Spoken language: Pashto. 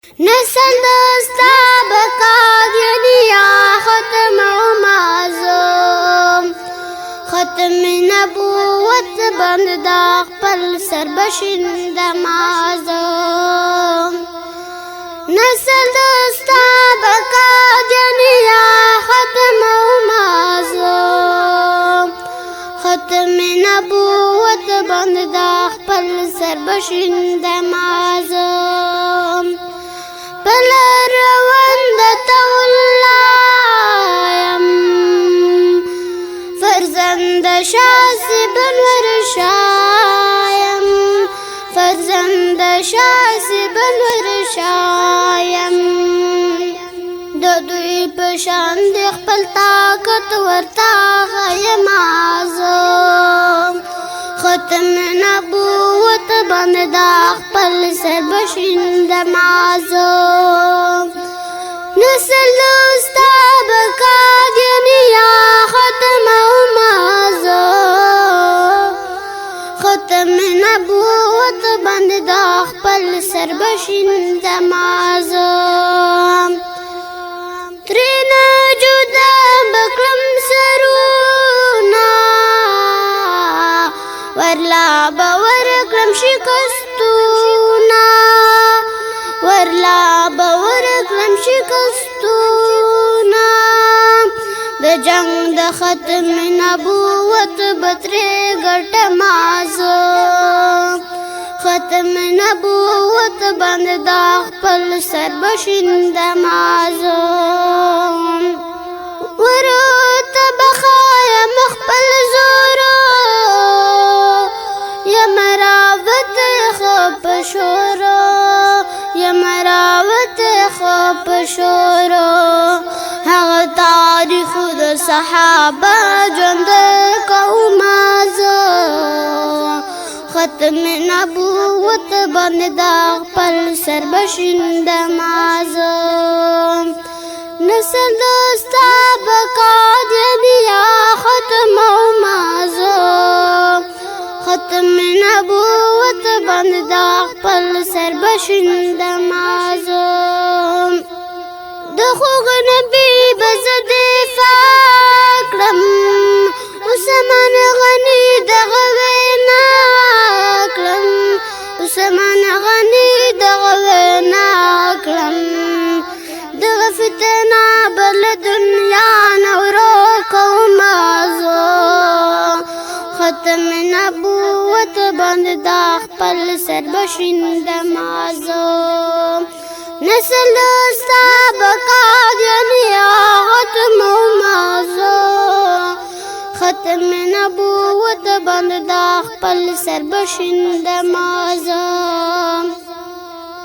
نسل دستا بقادیانیا ختم معظم ختم نبوت بند دا خپل سر بشند معظم نسل دستا بقادیانیا ختم معظم ختم نبوت بند دا خپل سر بشند معظم بلر وند تولایم فرزند شاسب ورشایم فرزند شاسب ورشایم د دوی پشان د خپل طاقت ورتا غیم اعظم ختم نبوت باندې دا خپل سر بشند معظم نسل استا بقادیانیا ختم معظم ختم نبوت باندې دا خپل سر بشند معظم ترنا جدا بکلم سرونا ورلا باور کلم شکستونا ورلا باور کلم شکستونا د جنگ د ختم نبوت بتری ګټ معظم ختم نبوت باندې دا خپل سر بشند معظم ورت بخایا مخبل زورو یا مراوت خپ شورو یا مراوت خپ شورو هغه تاریخ د صحابه ژوند کوم ختم نبوت باندې دا خپل سر بشند معظم نسل دستا بقادیانیا ختم معظم ختم نبوت باندې دا خپل سر بشند معظم د خوږ نبی بزد فاکرم عثمان غنی دغه وینا کړم عثمان غنی دغه وینا کړم دغه فتنه بل دنیا نورو کوم ختم نبوت باندې دا خپل سر بشند معظم نسل دستا بقادیانیا ختم معظم ختم نبوت باندې دا خپل سر بشند معظم